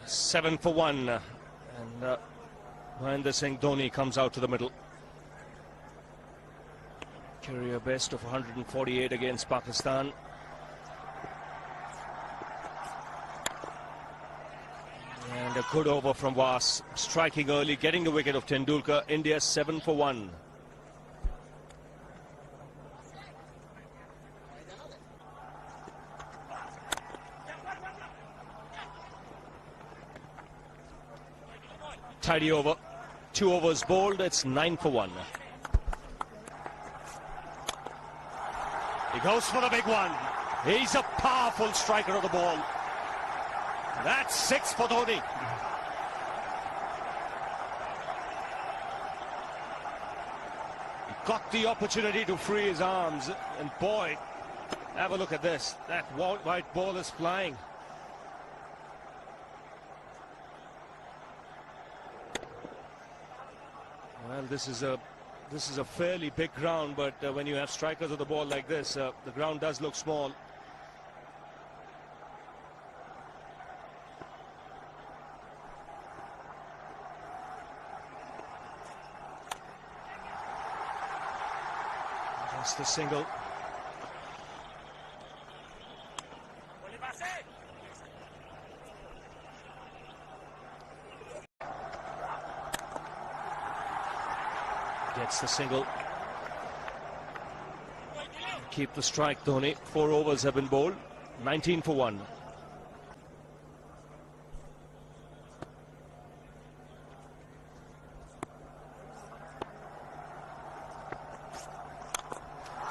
7 for 1. And Mahendra Singh Dhoni comes out to the middle. Career best of 148 against Pakistan. And a good over from Was, striking early, getting the wicket of Tendulkar. India 7 for 1. Tidy over. 2 overs bowled. It's 9 for 1. He goes for the big one. He's a powerful striker of the ball. That's 6 for Dhoni. He got the opportunity to free his arms. And boy, have a look at this. That white ball is flying. Well, this is a fairly big ground, but when you have strikers of the ball like this, the ground does look small. Just a single. Gets the single. Keep the strike, Dhoni. 4 overs have been bowled. 19 for 1.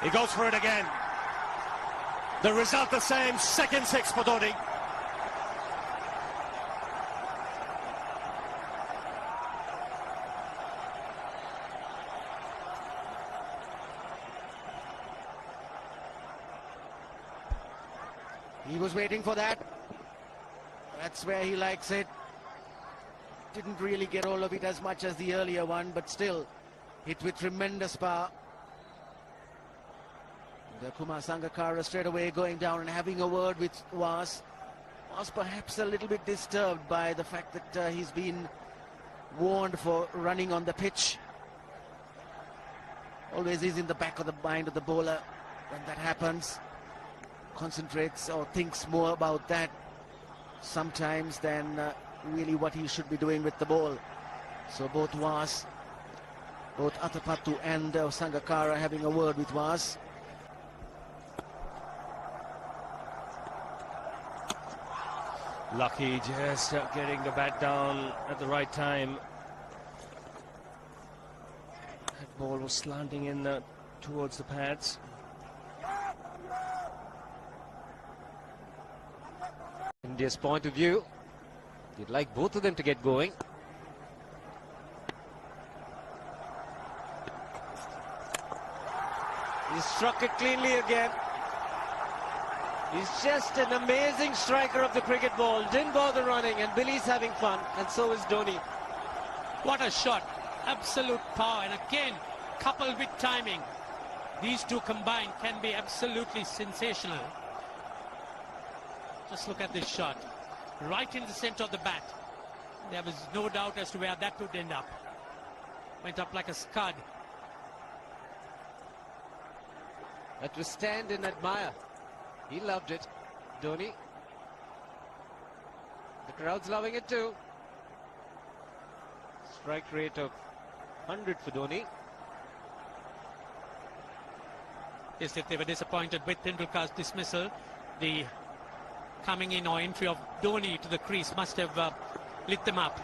He goes for it again. The result the same. Second 6 for Dhoni. He was waiting for that. That's where he likes it. Didn't really get all of it as much as the earlier one, but still hit with tremendous power. The Kumar Sangakkara straight away going down and having a word with Was perhaps a little bit disturbed by the fact that he's been warned for running on the pitch. Always is in the back of the mind of the bowler when that happens. Concentrates or thinks more about that sometimes than really what he should be doing with the ball. So both Atapattu and Sangakkara having a word with Was. Lucky just getting the bat down at the right time. That ball was slanting in towards the pads. India's point of view, you'd like both of them to get going. He struck it cleanly again. He's just an amazing striker of the cricket ball. Didn't bother running, and Billy's having fun, and so is Dhoni. What a shot. Absolute power, and again, coupled with timing. These two combined can be absolutely sensational. Just look at this shot. Right in the center of the bat. There was no doubt as to where that would end up. Went up like a scud. That was stand and admire. He loved it, Dhoni. The crowd's loving it too. Strike rate of 100 for Dhoni. Yes, if they were disappointed with Tendulkar's dismissal, the coming in or entry of Dhoni to the crease must have lit them up.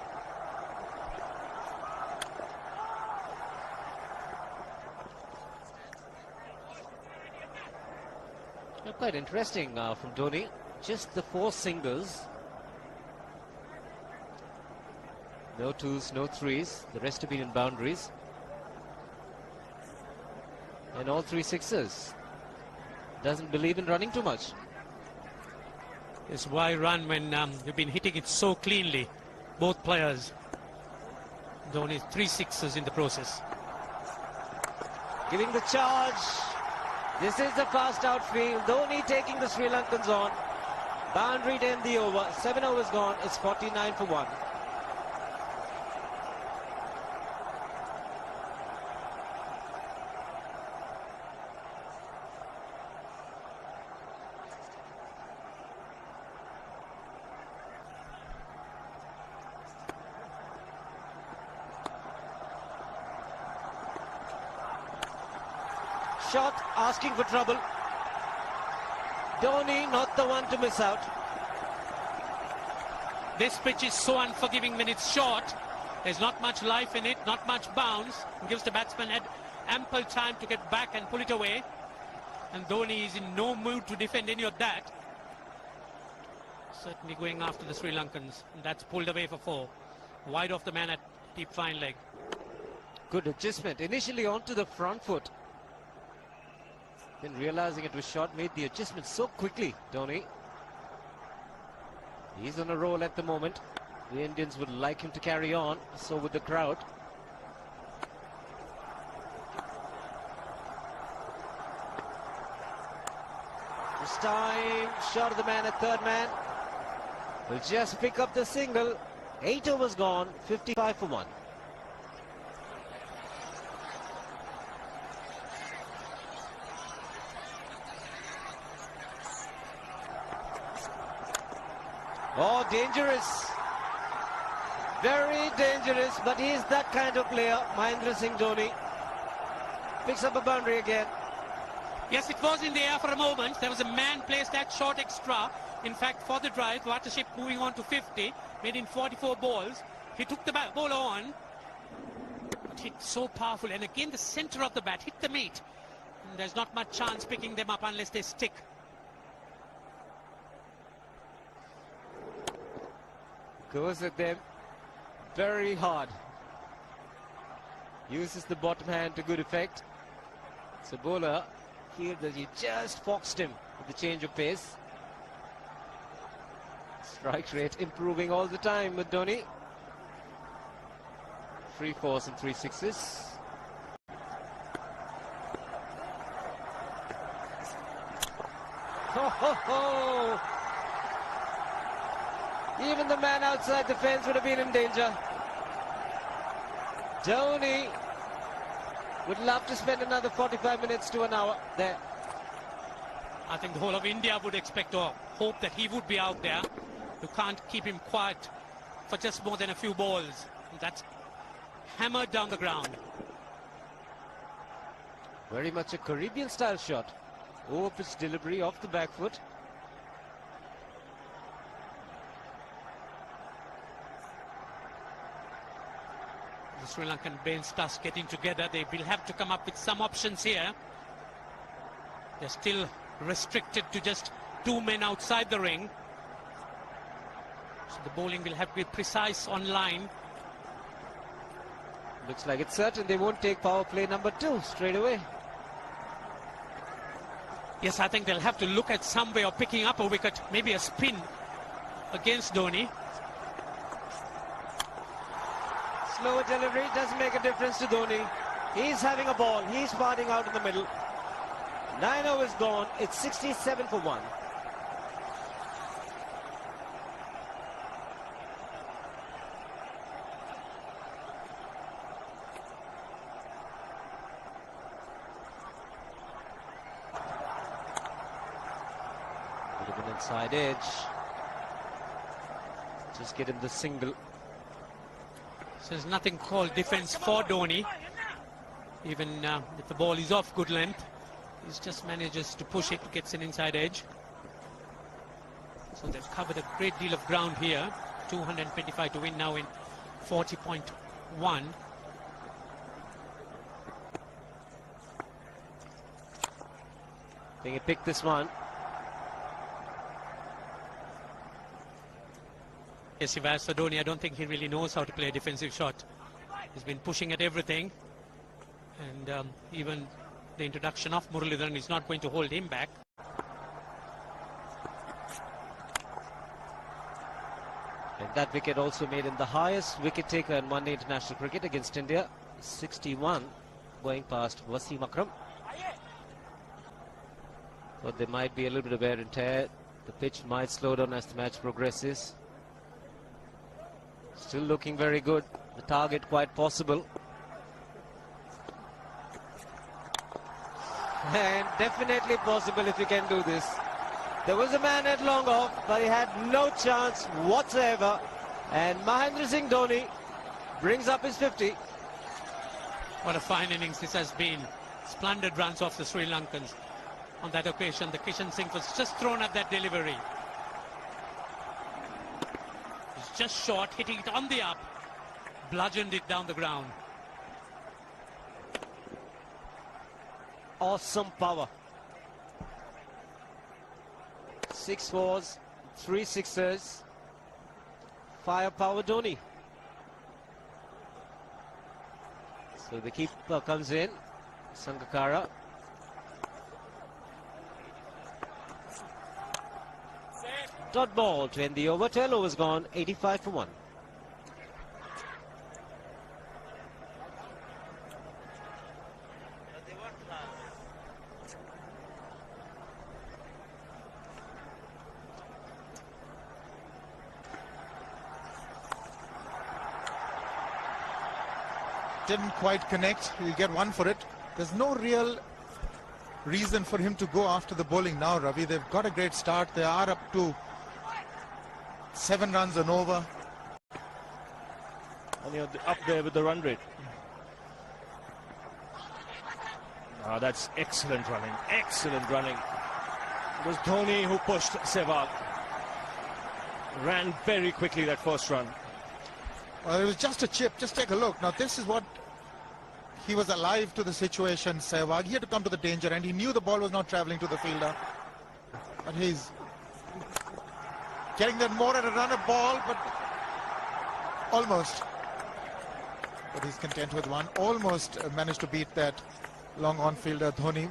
Quite interesting from Dhoni. Just the 4 singles. No 2s, no 3s. The rest have been in boundaries. And all 3 6s. Doesn't believe in running too much. Yes, why run when you've been hitting it so cleanly, both players. Dhoni 3 6s in the process. Giving the charge. This is the fast outfield. Dhoni taking the Sri Lankans on. Boundary to end the over. 7 overs gone. It's 49 for 1. Shot asking for trouble. Dhoni not the one to miss out. This pitch is so unforgiving when it's short. There's not much life in it, not much bounce. It gives the batsman ample time to get back and pull it away. And Dhoni is in no mood to defend any of that. Certainly going after the Sri Lankans. And that's pulled away for 4. Wide off the man at deep fine leg. Good adjustment. Initially onto the front foot. Then realizing it was short, made the adjustment so quickly, Dhoni. He's on a roll at the moment. The Indians would like him to carry on, so would the crowd. This time, shot of the man at third man. Will just pick up the single. 8 overs gone, 55 for 1. Oh, dangerous. Very dangerous, but he is that kind of player, Mahendra Singh Dhoni. Picks up a boundary again. Yes, it was in the air for a moment. There was a man placed at short extra. In fact, for the drive, Watership moving on to 50, made in 44 balls. He took the ball on, but hit so powerful. And again, the center of the bat hit the meat. And there's not much chance picking them up unless they stick. Goes at them very hard. Uses the bottom hand to good effect. So bowler feared that he just foxed him with the change of pace. Strike rate improving all the time with Dhoni. 3 4s and 3 6s. Ho ho ho! Even the man outside the fence would have been in danger. Dhoni would love to spend another 45 minutes to an hour there. I think the whole of India would expect or hope that he would be out there. You can't keep him quiet for just more than a few balls. That's hammered down the ground. Very much a Caribbean style shot. Over pitch delivery off the back foot. The Sri Lankan bench starts getting together. They will have to come up with some options here. They're still restricted to just 2 men outside the ring. So the bowling will have to be precise on line. Looks like it's certain they won't take power play number 2 straight away. Yes, I think they'll have to look at some way of picking up a wicket, maybe a spin against Dhoni. Slower delivery doesn't make a difference to Dhoni. He's having a ball. He's parting out in the middle. 9 overs gone. It's 67 for 1. Would have been inside edge. Just get him the single. So there's nothing called defense for Dhoni. Even if the ball is off good length, he just manages to push it, gets an inside edge. So they've covered a great deal of ground here. 225 to win now in 40.1. I think he picked this one. Yes, if as for Dhoni, I don't think he really knows how to play a defensive shot. He's been pushing at everything. And even the introduction of Muralidharan is not going to hold him back. And that wicket also made him the highest wicket taker in one-day international cricket against India. 61, going past Wasim Akram. But there might be a little bit of wear and tear The pitch might slow down as the match progresses. Still looking very good. The target quite possible. And definitely possible if you can do this. There was a man at long off, but he had no chance whatsoever. And Mahendra Singh Dhoni brings up his 50. What a fine innings this has been. Splendid runs off the Sri Lankans. On that occasion, the Kishan Singh was just thrown at that delivery. It's just short, hitting it on the up. Bludgeoned it down the ground. Awesome power. 6 fours, 3 sixers. Firepower Dhoni. So the keeper comes in, Sangakkara. Dot ball to end the over. 12 overs gone, 85 for 1. Didn't quite connect. He'll get one for it. There's no real reason for him to go after the bowling now, Ravi. They've got a great start. They are up to 7 runs and over. And you're up there with the run rate. Ah, that's excellent running. Excellent running. It was Dhoni who pushed Sehwag. Ran very quickly that first run. It was just a chip. Just take a look. Now, this is what he was alive to the situation, Sehwag. He had to come to the danger, and he knew the ball was not travelling to the fielder. But he's getting that more at a run of ball, but almost. But he's content with one. Almost managed to beat that long on fielder, Dhoni.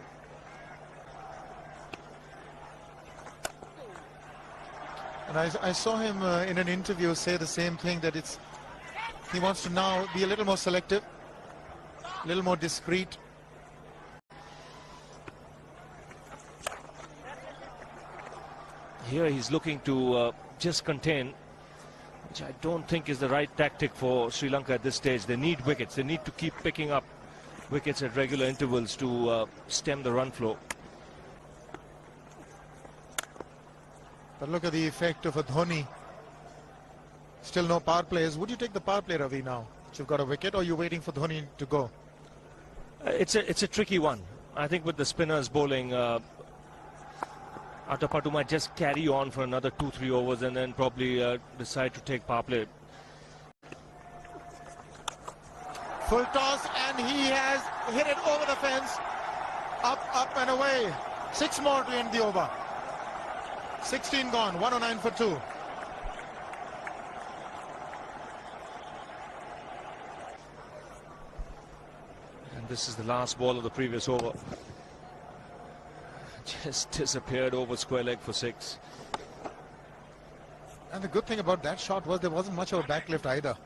And I saw him in an interview say the same thing, that he wants to now be a little more selective, a little more discreet. Here he's looking to just contain, which I don't think is the right tactic for Sri Lanka at this stage. They need wickets. They need to keep picking up wickets at regular intervals to stem the run flow. But look at the effect of a Dhoni. Still no power plays. Would you take the power play, Ravi, now that you've got a wicket, or are you waiting for Dhoni to go? It's a tricky one. I think with the spinners bowling, Atapattu might just carry on for another 2-3 overs and then probably decide to take power play. Full toss, and he has hit it over the fence. Up and away. 6 more to end the over. 16 gone, 109 for 2. And this is the last ball of the previous over. Just disappeared over square leg for 6. And the good thing about that shot was there wasn't much of a backlift either.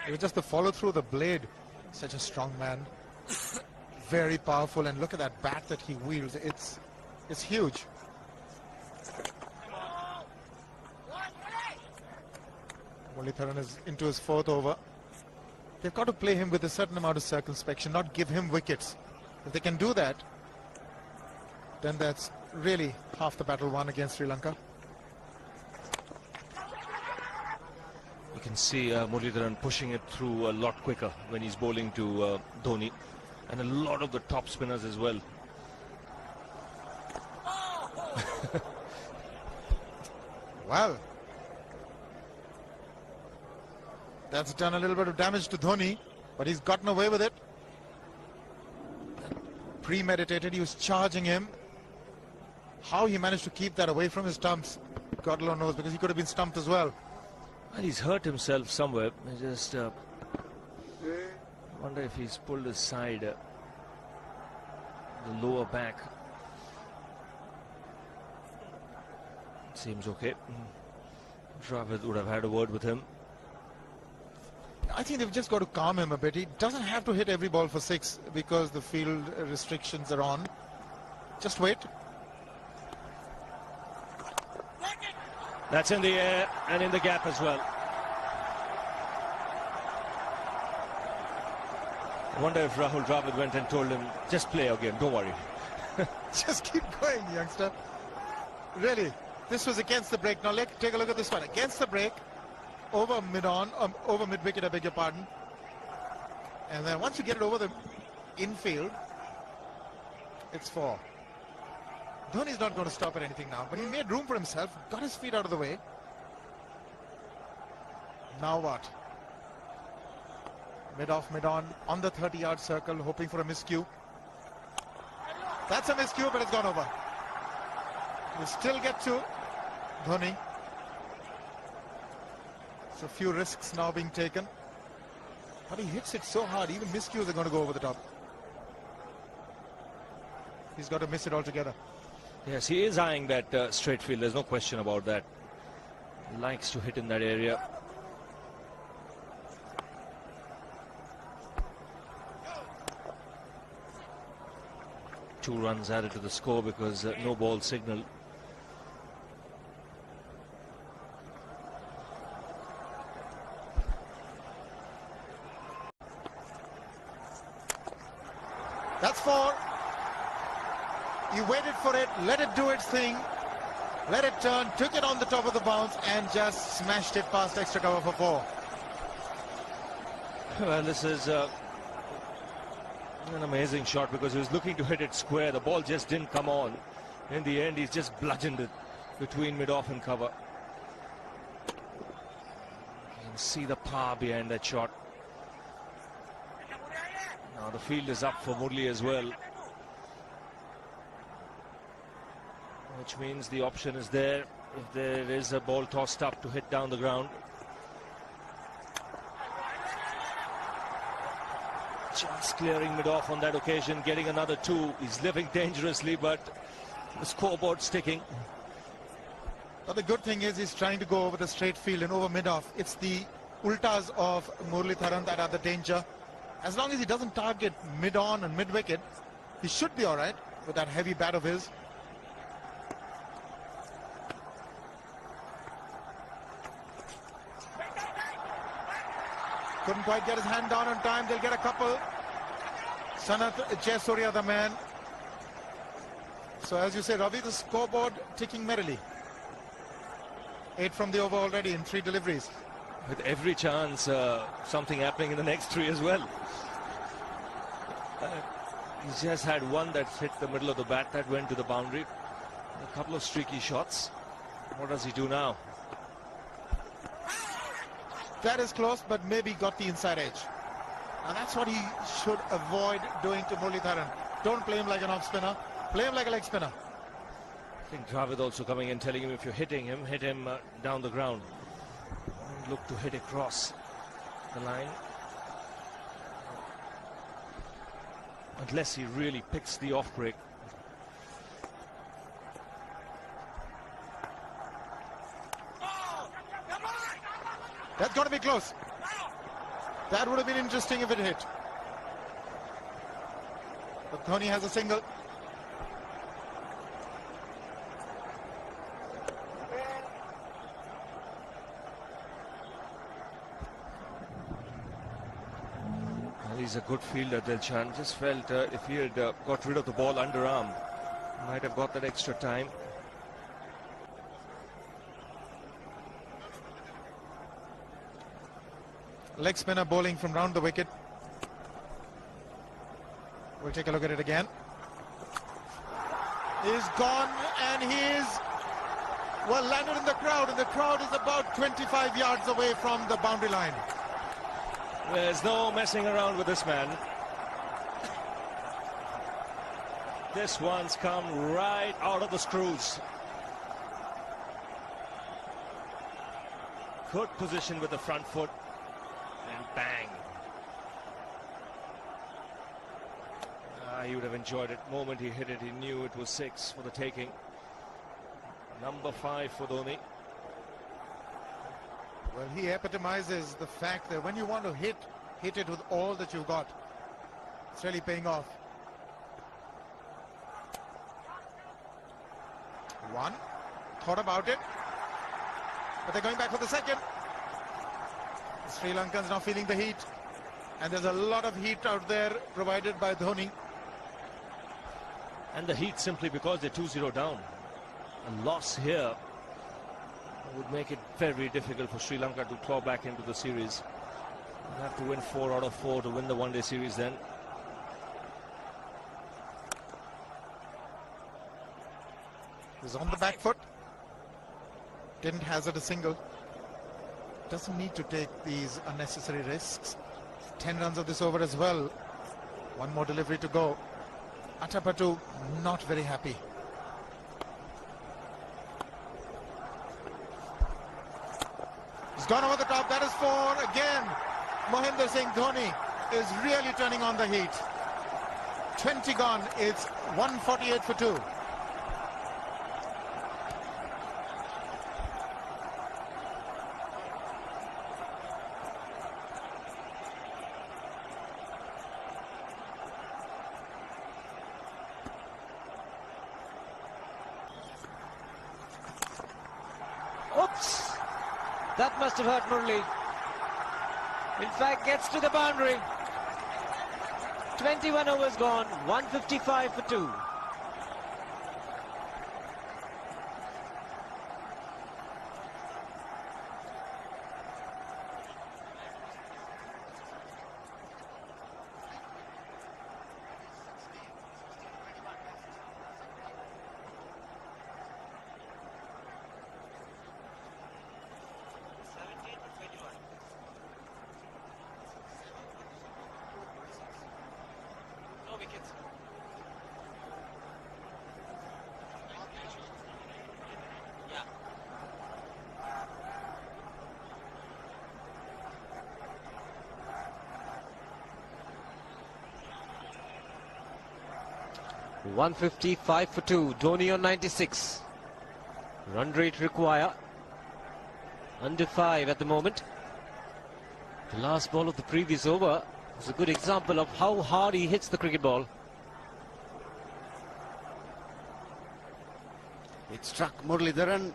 It was just the follow through the blade. Such a strong man. Very powerful, and look at that bat that he wields. It's huge. Mullitharan is into his 4th over. They've got to play him with a certain amount of circumspection, not give him wickets. If they can do that, then that's really half the battle won against Sri Lanka. You can see Mullitharan pushing it through a lot quicker when he's bowling to Dhoni, and a lot of the top spinners as well. Well, that's done a little bit of damage to Dhoni, but he's gotten away with it. Premeditated, he was charging him. How he managed to keep that away from his stumps, God alone knows, because he could have been stumped as well. Well, he's hurt himself somewhere. I just wonder if he's pulled aside the lower back. Seems okay. Dravid would have had a word with him. I think they've just got to calm him a bit. He doesn't have to hit every ball for 6 because the field restrictions are on. Just wait. That's in the air and in the gap as well. I wonder if Rahul Dravid went and told him, just play again, don't worry. Just keep going, youngster. Really, this was against the break. Now take a look at this one. Against the break, over mid-wicket, I beg your pardon. And then once you get it over the infield, it's 4. Dhoni's not going to stop at anything now, but he made room for himself, got his feet out of the way. Now what? Mid-off, mid-on, on the 30-yard circle, hoping for a miscue. That's a miscue, but it's gone over. We'll still get to Dhoni. So a few risks now being taken. But he hits it so hard, even miscues are going to go over the top. He's got to miss it altogether. Yes, he is eyeing that straight field. There's no question about that. He likes to hit in that area. Two runs added to the score because no ball signal. That's 4. He waited for it, let it do its thing, let it turn, took it on the top of the bounce and just smashed it past extra cover for 4. Well, this is an amazing shot because he was looking to hit it square. The ball just didn't come on. In the end, he's just bludgeoned it between mid-off and cover. You can see the power behind that shot. Now the field is up for Murli as well, which means the option is there if there is a ball tossed up to hit down the ground. Just clearing mid-off on that occasion, getting another 2. He's living dangerously, but the scoreboard sticking. But the good thing is he's trying to go over the straight field and over mid-off. It's the ultas of Muralitharan that are the danger. As long as he doesn't target mid-on and mid-wicket, he should be all right with that heavy bat of his. Couldn't quite get his hand down on time. They'll get a couple. Sanath Jayasuriya, the man. So as you say, Ravi, the scoreboard ticking merrily. 8 from the over already in 3 deliveries. With every chance, something happening in the next 3 as well. He's just had one that hit the middle of the bat that went to the boundary. A couple of streaky shots. What does he do now? That is close, but maybe got the inside edge. And that's what he should avoid doing to Muralitharan. Don't play him like an off spinner. Play him like a leg spinner. I think Dravid also coming in telling him if you're hitting him, hit him down the ground. Look to hit across the line. Unless he really picks the off break. That's got to be close. That would have been interesting if it hit. But Dhoni has a single. Well, he's a good fielder, Dilshan. Just felt if he had got rid of the ball underarm, might have got that extra time. Leg spinner bowling from round the wicket. We'll take a look at it again. He's gone and he's well landed in the crowd, and the crowd is about 25 yards away from the boundary line. There's no messing around with this man. This one's come right out of the screws. Good position with the front foot. And bang. He would have enjoyed it. The moment he hit it, he knew it was 6 for the taking. Number 5 for Dhoni. Well, he epitomizes the fact that when you want to hit it with all that you've got. It's really paying off. 1. Thought about it. but they're going back for the second. The Sri Lankans now feeling the heat, and there's a lot of heat out there provided by Dhoni. And the heat simply because they're 2-0 down. A loss here would make it very difficult for Sri Lanka to claw back into the series. They'll have to win 4 out of 4 to win the one-day series then. He's on the back foot. Didn't hazard a single. Doesn't need to take these unnecessary risks. 10 runs of this over as well. One more delivery to go. Atapattu not very happy. He's gone over the top. That is 4 again. Mahendra Singh Dhoni is really turning on the heat. 20 gone. It's 148 for 2. Oops! That must have hurt Murli. In fact, gets to the boundary. 21 overs gone, 155 for 2. Yeah. 155 for 2. Dhoni on 96. Run rate require under 5 at the moment. The last ball of the previous over is a good example of how hard he hits the cricket ball. It struck Muralidharan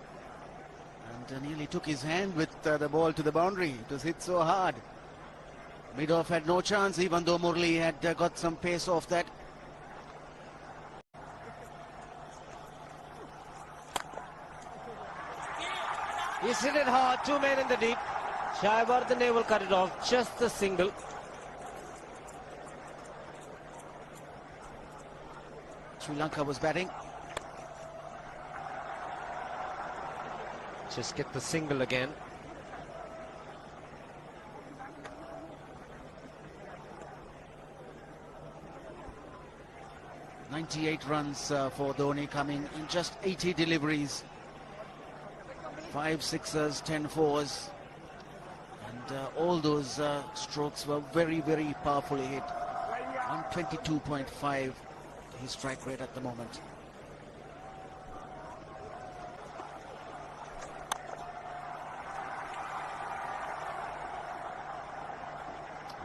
and nearly took his hand with the ball to the boundary. It was hit so hard. Mid-off had no chance, even though Murli had got some pace off that. He's hit it hard, 2 men in the deep. Jayawardene will cut it off, just a single. Sri Lanka was batting. Just get the single again. .98 runs for Dhoni, coming in just 80 deliveries. 5 sixers, 10 fours. And all those strokes were very powerfully hit. 122.5 his strike rate at the moment.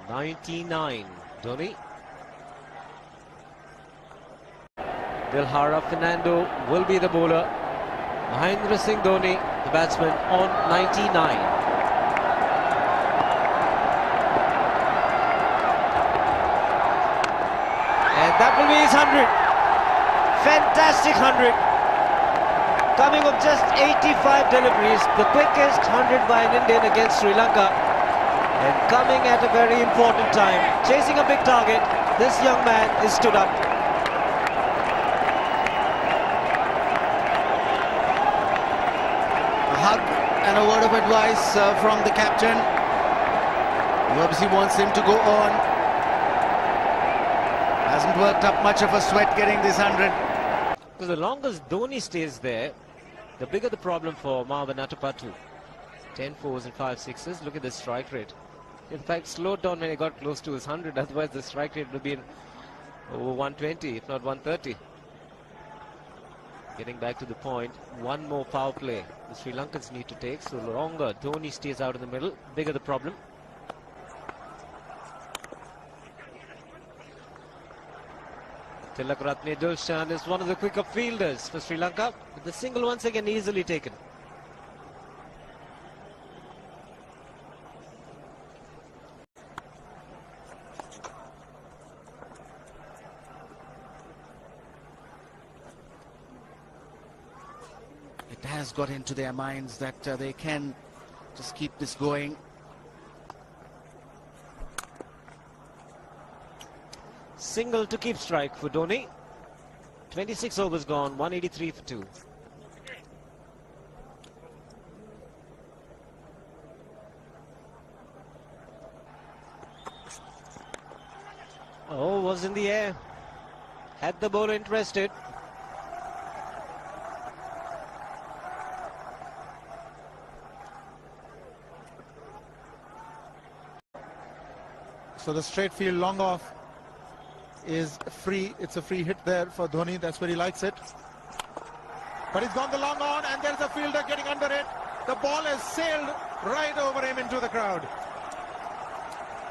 .99, Dhoni. Dilhara Fernando will be the bowler. Mahendra Singh Dhoni, the batsman, on 99. And that will be his 100. Fantastic 100. Coming of just 85 deliveries, the quickest 100 by an Indian against Sri Lanka. And coming at a very important time, chasing a big target, this young man is stood up. A hug and a word of advice from the captain. He obviously wants him to go on. Hasn't worked up much of a sweat getting this 100. Because the longer Dhoni stays there, the bigger the problem for Marwan Atapattu. 10 fours and 5 sixes. Look at the strike rate. In fact, slowed down when he got close to his 100. Otherwise, the strike rate would have been over 120, if not 130. Getting back to the point, one more power play the Sri Lankans need to take. So longer Dhoni stays out in the middle, bigger the problem. Tilakratne Dulshan is one of the quicker fielders for Sri Lanka. But the single once again easily taken. it has got into their minds that they can just keep this going. Single to keep strike for Dhoni. 26 overs gone, 183 for 2. Oh, was in the air. Had the bowler interested. So the straight field long off is free. It's a free hit there for Dhoni. That's where he likes it. But he's gone the long on, and there's a fielder getting under it. The ball has sailed right over him into the crowd.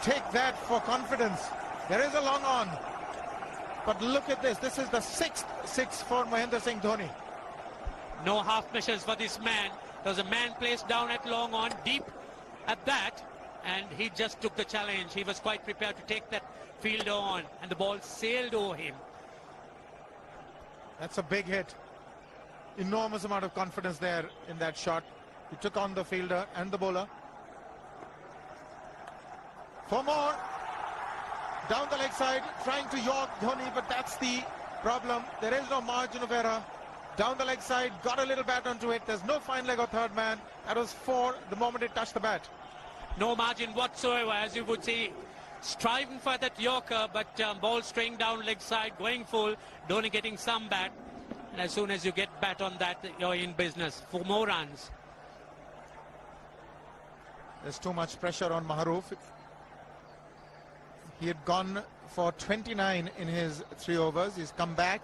Take that for confidence. There is a long on. But look at this. This is the 6th six for Mahendra Singh Dhoni. No half measures for this man. There was a man placed down at long on, deep at that, and he just took the challenge. He was quite prepared to take that fielder on, and the ball sailed over him. That's a big hit. Enormous amount of confidence there in that shot. He took on the fielder and the bowler. For more. Down the leg side, trying to york Dhoni, but that's the problem. There is no margin of error. Down the leg side, got a little bat onto it. There's no fine leg or third man. That was 4 the moment it touched the bat. No margin whatsoever, as you would see. Striving for that yorker, but ball straying down leg side, going full. Dhoni getting some bat. And as soon as you get bat on that, you're in business for more runs. There's too much pressure on Maharoof. He had gone for 29 in his 3 overs. He's come back.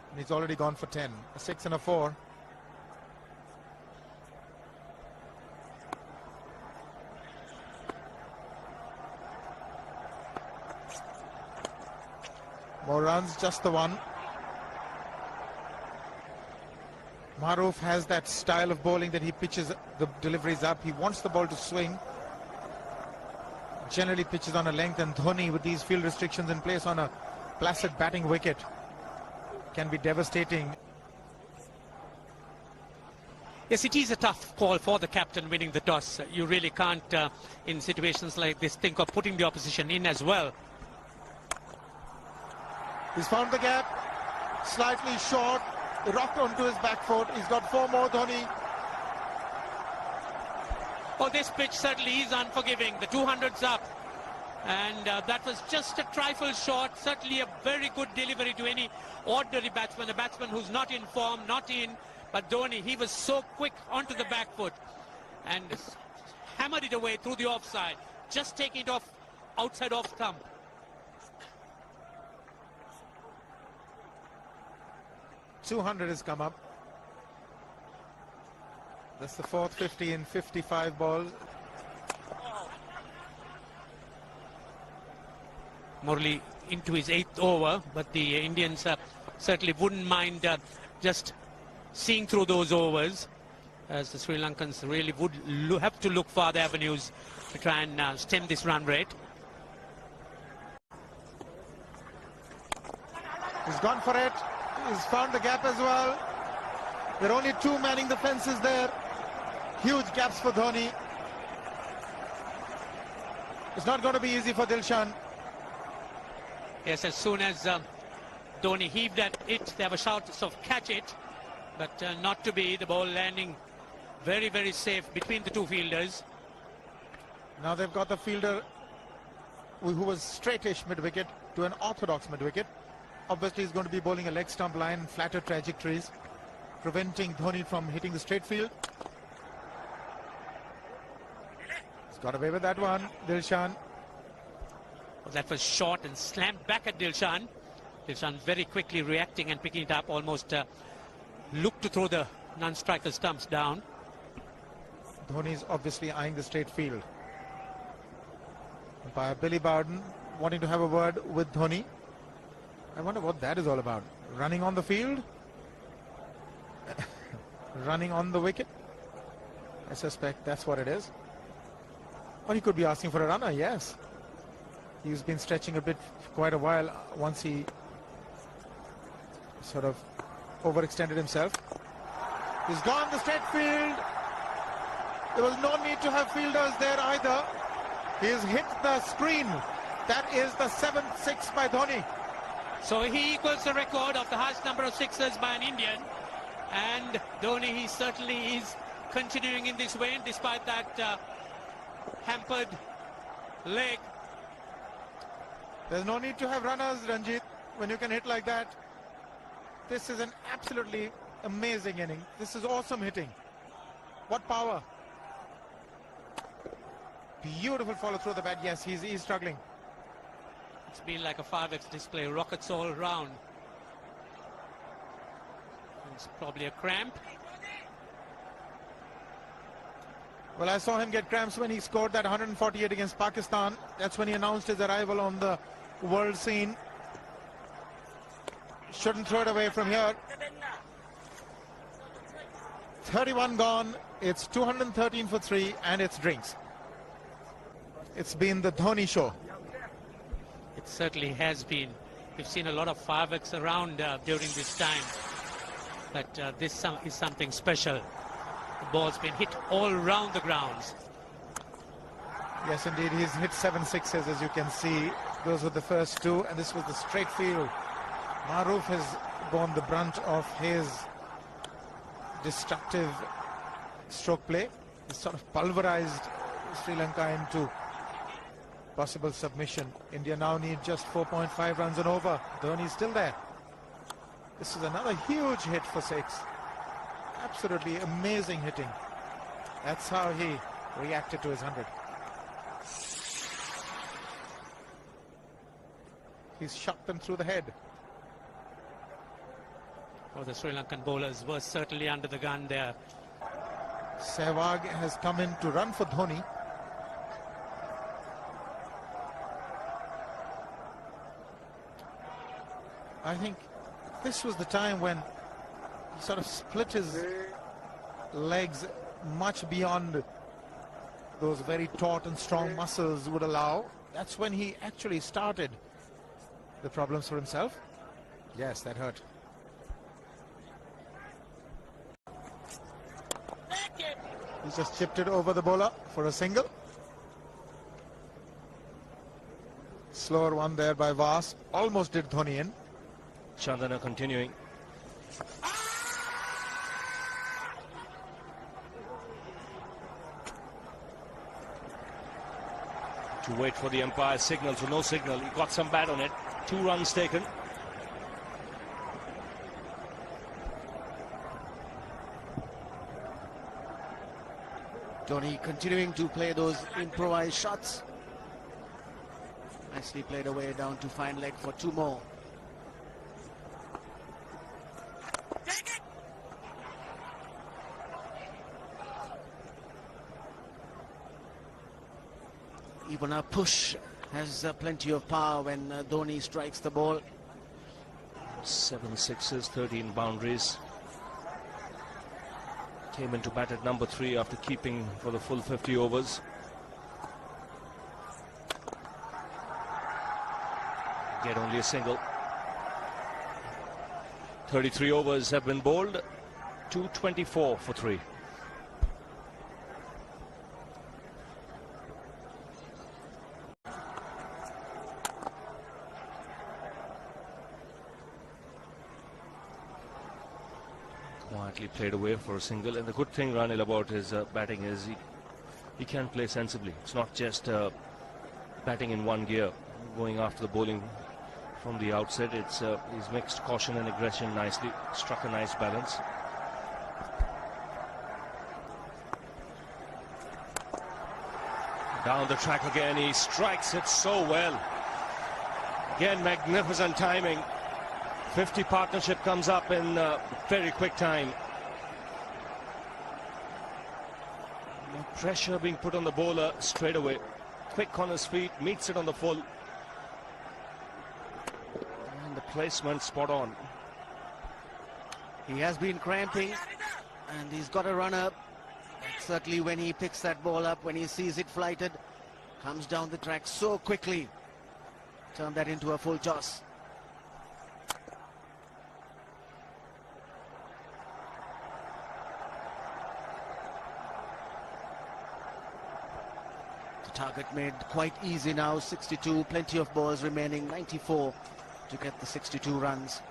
And he's already gone for 10. A 6 and a 4. More runs, just the 1. Maharoof has that style of bowling that he pitches the deliveries up. He wants the ball to swing. Generally pitches on a length, and Dhoni, with these field restrictions in place on a placid batting wicket, can be devastating. Yes, it is a tough call for the captain winning the toss. You really can't, in situations like this, think of putting the opposition in as well. He's found the gap, slightly short, rocked onto his back foot. He's got 4 more, Dhoni. Oh, this pitch certainly is unforgiving. The 200's up. And that was just a trifle short. Certainly a very good delivery to any ordinary batsman. A batsman who's not in form, not in. But Dhoni, he was so quick onto the back foot. And hammered it away through the offside. Just taking it off, outside off stump. .200 has come up. That's the 4th 50 in 55 balls. Murali into his 8th over, but the Indians certainly wouldn't mind just seeing through those overs, as the Sri Lankans really would have to look for other avenues to try and stem this run rate. He's gone for it. He's found the gap as well. There are only 2 manning the fences there. Huge gaps for Dhoni. It's not going to be easy for Dilshan. Yes, as soon as Dhoni heaved at it, there were shouts of catch it, but not to be. The ball landing very, very safe between the 2 fielders. Now they've got the fielder who was straightish mid-wicket to an orthodox mid-wicket. Obviously he's going to be bowling a leg stump line, flatter trajectories, preventing Dhoni from hitting the straight field. He's got away with that one, Dilshan. Well, that was short and slammed back at Dilshan. Dilshan very quickly reacting and picking it up, almost looked to throw the non-striker stumps down. Dhoni's obviously eyeing the straight field. Umpire Billy Bowden wanting to have a word with Dhoni. I wonder what that is all about. Running on the field? Running on the wicket? I suspect that's what it is. Or he could be asking for a runner, yes. He's been stretching a bit for quite a while once he sort of overextended himself. He's gone the straight field. There was no need to have fielders there either. He's hit the screen. That is the 7th six by Dhoni. So he equals the record of the highest number of sixes by an Indian. And Dhoni, he certainly is continuing in this vein despite that hampered leg. There's no need to have runners, Ranjit, when you can hit like that. This is an absolutely amazing inning. This is awesome hitting. What power. Beautiful follow through the bat. Yes, he's struggling. It's been like a 5x display, rockets all round. It's probably a cramp. Well, I saw him get cramps when he scored that 148 against Pakistan. That's when he announced his arrival on the world scene. Shouldn't throw it away from here. 31 gone. It's 213 for 3 and it's drinks. It's been the Dhoni show. It certainly has been. We've seen a lot of 5x around during this time. But this is something special. The ball's been hit all round the grounds. Yes, indeed. He's hit 7 sixes, as you can see. Those were the first 2, and this was the straight field. Maroof has borne the brunt of his destructive stroke play. He's sort of pulverized Sri Lanka into possible submission. India now need just 4.5 runs and over. Dhoni's still there. This is another huge hit for 6. Absolutely amazing hitting. That's how he reacted to his 100. He's shot them through the head. Oh, the Sri Lankan bowlers were certainly under the gun there. Sehwag has come in to run for Dhoni. I think this was the time when he sort of split his legs much beyond those very taut and strong muscles would allow. That's when he actually started the problems for himself. Yes, that hurt. He's just chipped it over the bowler for a single. Slower one there by Vas. Almost did Dhoni in. Chandana continuing. To wait for the umpire's signal, so no signal. He got some bat on it. 2 runs taken. Dhoni continuing to play those improvised shots. Nicely played away down to fine leg for 2 more. Even a push has plenty of power when Dhoni strikes the ball. 7 sixes, 13 boundaries. Came into bat at number 3 after keeping for the full 50 overs. Get only a single. 33 overs have been bowled. 224 for 3. Quietly played away for a single, and the good thing, Ranil, about his batting is he can play sensibly. It's not just batting in one gear, going after the bowling from the outset. It's he's mixed caution and aggression nicely, struck a nice balance. Down the track again, he strikes it so well. Again, magnificent timing. 50 partnership comes up in very quick time. No pressure being put on the bowler straight away. Quick on his feet, meets it on the full. And the placement spot on. He has been cramping and he's got a runner. Certainly when he picks that ball up, when he sees it flighted, comes down the track so quickly. Turn that into a full toss. Target made quite easy now, 62, plenty of balls remaining, 94 to get the 62 runs.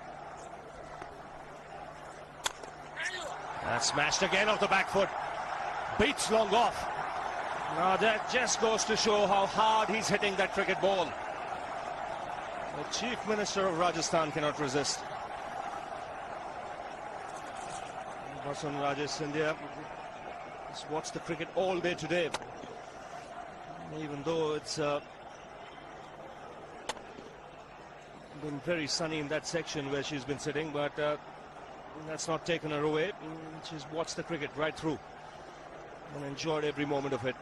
And smashed again off the back foot. Beats long off. Now that just goes to show how hard he's hitting that cricket ball. The Chief Minister of Rajasthan cannot resist. Vasan Rajesh Scindia has watched the cricket all day today. Even though it's been very sunny in that section where she's been sitting, but that's not taken her away. She's watched the cricket right through and enjoyed every moment of it.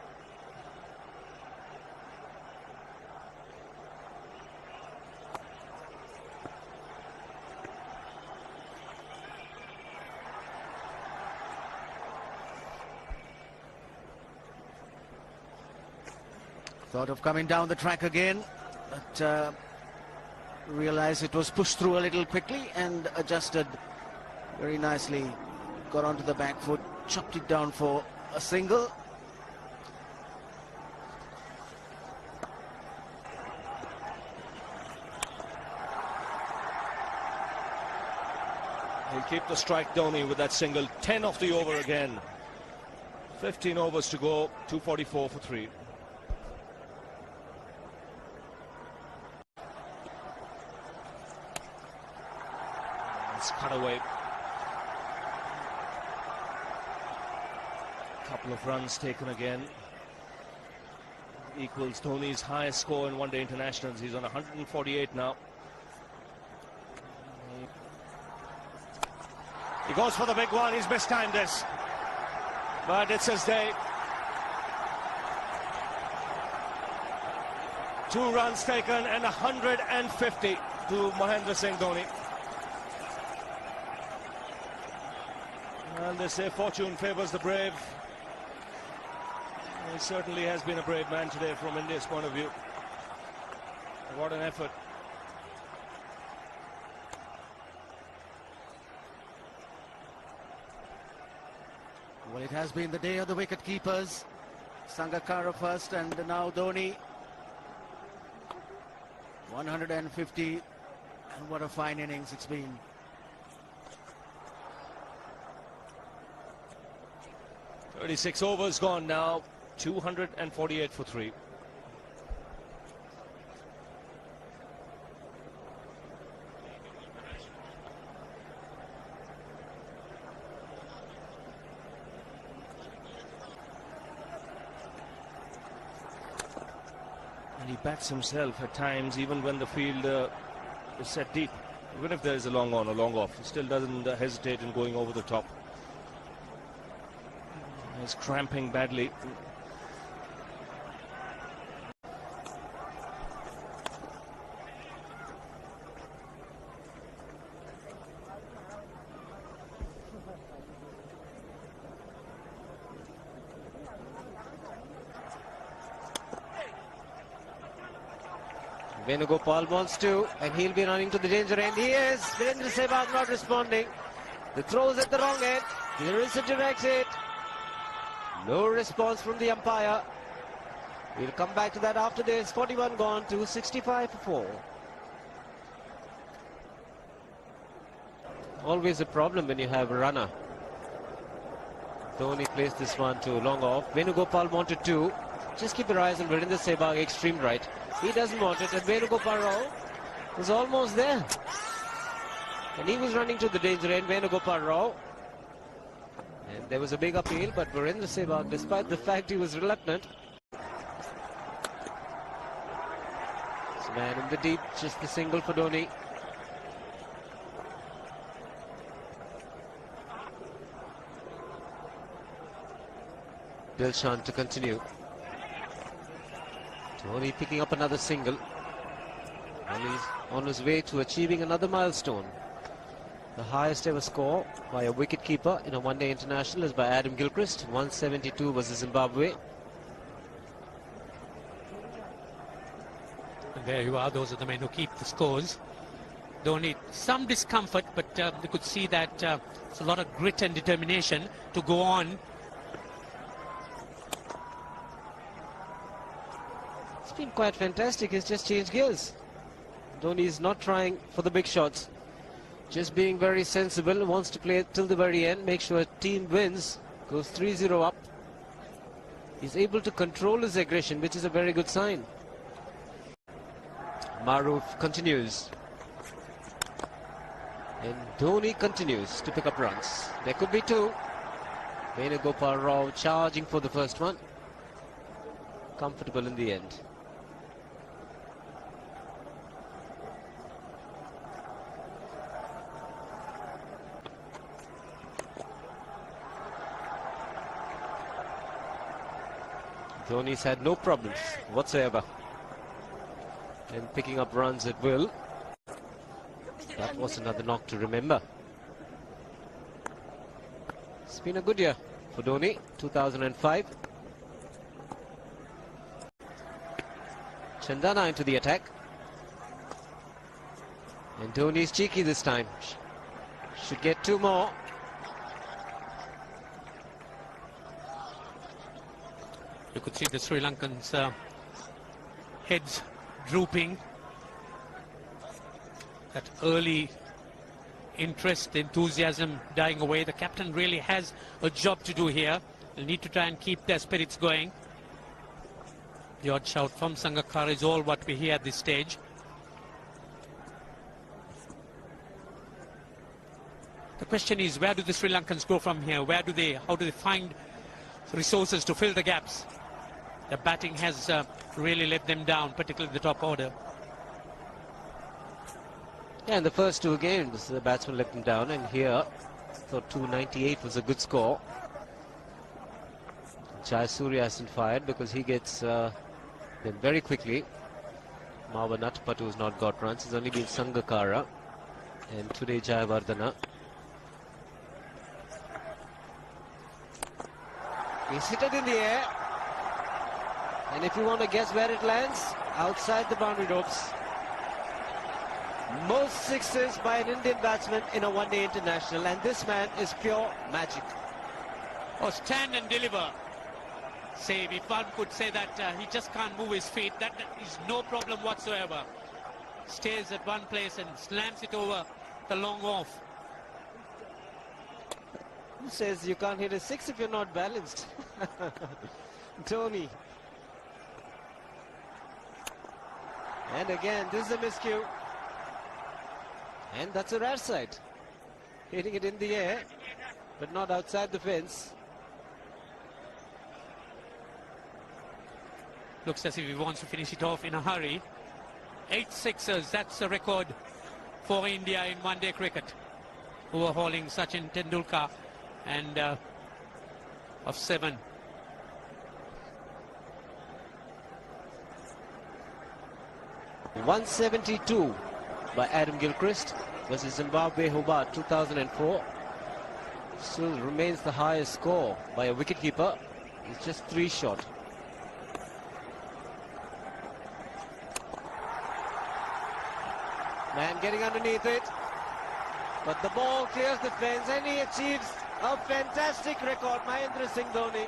Thought of coming down the track again, but realized it was pushed through a little quickly and adjusted very nicely. Got onto the back foot, chopped it down for a single. He'll keep the strike, Dhoni, with that single. 10 off the over again. 15 overs to go, 244 for 3. It's cut away. Couple of runs taken again. Equals Dhoni's highest score in one-day internationals. He's on 148 now. He goes for the big one. He's mistimed this, but it's his day. 2 runs taken and 150 to Mahendra Singh Dhoni. And they say fortune favours the brave. He certainly has been a brave man today from India's point of view. What an effort. Well, it has been the day of the wicket keepers. Sangakkara first and now Dhoni. 150, and what a fine innings it's been. "36 overs gone now, 248 for 3. And he bats himself at times, even when the field is set deep. Even if there is a long on or long off, he still doesn't hesitate in going over the top. He's cramping badly. Venugopal wants to, and he'll be running to the danger end. He is. Virendra Sehwag not responding. The throw's at the wrong end. Here is a direct hit. No response from the umpire. We'll come back to that after this. 41 gone to 65 for 4. Always a problem when you have a runner. Dhoni placed this one to long off. Venugopal wanted to. Just keep your eyes on Virendra Sehwag, extreme right. He doesn't want it, and Venugopal Rao was almost there. And he was running to the danger end, Venugopal Rao. And there was a big appeal, but Virendra Sehwag, despite the fact he was reluctant. It's a man in the deep, just the single for Dhoni. Dilshan to continue. Dhoni picking up another single. And he's on his way to achieving another milestone. The highest ever score by a wicketkeeper in a one-day international is by Adam Gilchrist. 172 was Zimbabwe. And there you are, those are the men who keep the scores. Dhoni, some discomfort, but you could see that it's a lot of grit and determination to go on. been quite fantastic. He's just changed gears. Dhoni is not trying for the big shots. Just being very sensible, wants to play till the very end, make sure team wins, goes 3-0 up. He's able to control his aggression, which is a very good sign. Maruf continues. And Dhoni continues to pick up runs. There could be two. Venugopal Rao charging for the first one. Comfortable in the end. Dhoni's had no problems whatsoever in picking up runs at will. That was another knock to remember. It's been a good year for Dhoni, 2005. Chandana into the attack. And Dhoni's cheeky this time. Should get two more. You could see the Sri Lankans' heads drooping. That early interest, enthusiasm dying away. The captain really has a job to do here. They'll need to try and keep their spirits going. The odd shout from Sangakkara is all what we hear at this stage. The question is, where do the Sri Lankans go from here? How do they find resources to fill the gaps? The batting has really let them down, particularly the top order. Yeah, in the first two games, the batsman let them down, and here, I thought 298 was a good score. Jayasuriya hasn't fired because he gets them very quickly. Mawa Natpatu has not got runs. It's only been Sangakkara, and today Jayawardena. He's hit it in the air, and if you want to guess where it lands, outside the boundary ropes. Most sixes by an Indian batsman in a one-day international, and this man is pure magic. Oh, stand and deliver. Save, if one could say that he just can't move his feet, that is no problem whatsoever. Stays at one place and slams it over the long off. Who says you can't hit a six if you're not balanced? Dhoni. And again, this is a miscue. And that's a rare sight. Hitting it in the air, but not outside the fence. Looks as if he wants to finish it off in a hurry. 8 sixes, that's a record for India in one-day cricket. Overhauling Sachin Tendulkar and of 7. .172 by Adam Gilchrist versus Zimbabwe Hobart 2004. Still remains the highest score by a wicketkeeper. He's just 3 short. Man getting underneath it, but the ball clears the fence and he achieves a fantastic record. Mahendra Singh Dhoni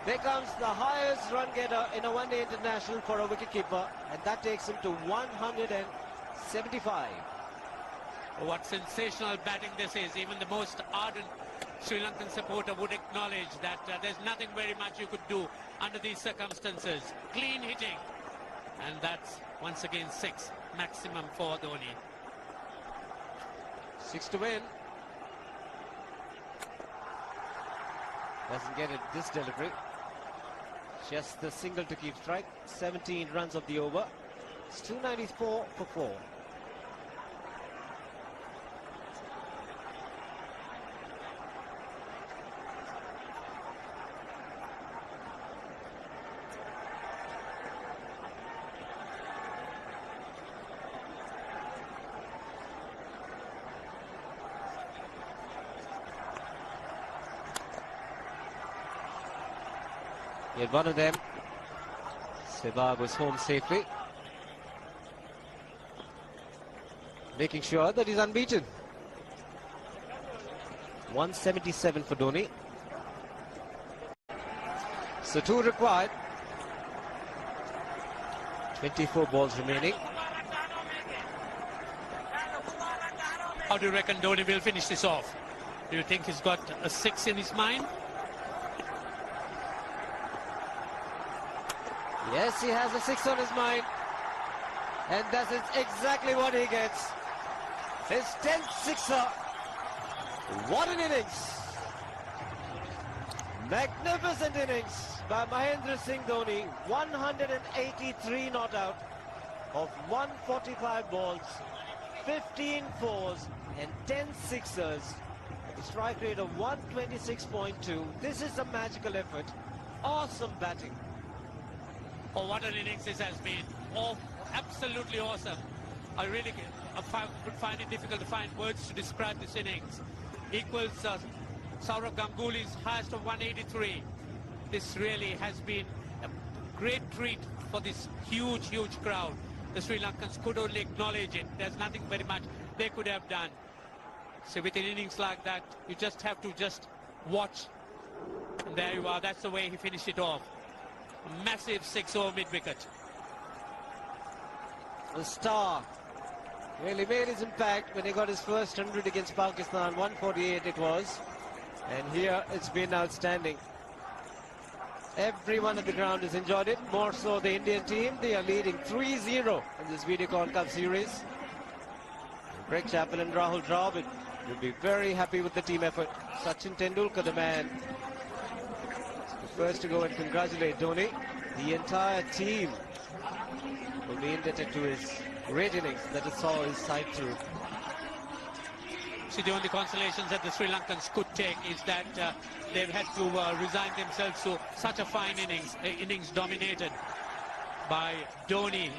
becomes the highest run getter in a one-day international for a wicketkeeper, and that takes him to 175. What sensational batting this is. Even the most ardent Sri Lankan supporter would acknowledge that there's nothing very much you could do under these circumstances. Clean hitting, and that's once again 6 maximum for Dhoni. 6 to win. Doesn't get it this delivery. Just the single to keep strike. 17 runs of the over. It's 294 for 4. He had one of them. Sehwag was home safely, making sure that he's unbeaten. 177 for Dhoni. So 2 required. 24 balls remaining. How do you reckon Dhoni will finish this off? Do you think he's got a 6 in his mind? Yes, he has a 6 on his mind. And that is exactly what he gets. His 10th sixer. What an innings. Magnificent innings by Mahendra Singh Dhoni. 183 not out of 145 balls, 15 fours and 10 sixers. A strike rate of 126.2. This is a magical effort. Awesome batting. Oh, what an innings this has been. Oh, absolutely awesome. I really would find it difficult to find words to describe this innings. Equals Sourav Ganguly's highest of 183. This really has been a great treat for this huge, huge crowd. The Sri Lankans could only acknowledge it. There's nothing very much they could have done. So with an innings like that, you just have to just watch. And there you are. That's the way he finished it off. A massive 6-over mid-wicket. The star really made his impact when he got his first 100 against Pakistan. 148 it was. And here it's been outstanding. Everyone at the ground has enjoyed it. More so the Indian team. They are leading 3-0 in this Videocon Cup series. Greg Chappell and Rahul Dravid will be very happy with the team effort. Sachin Tendulkar, the man, the first to go and congratulate Dhoni. The entire team will be indebted to his great innings that it saw his side through. See, the only consolations that the Sri Lankans could take is that they've had to resign themselves to such a fine innings dominated by Dhoni.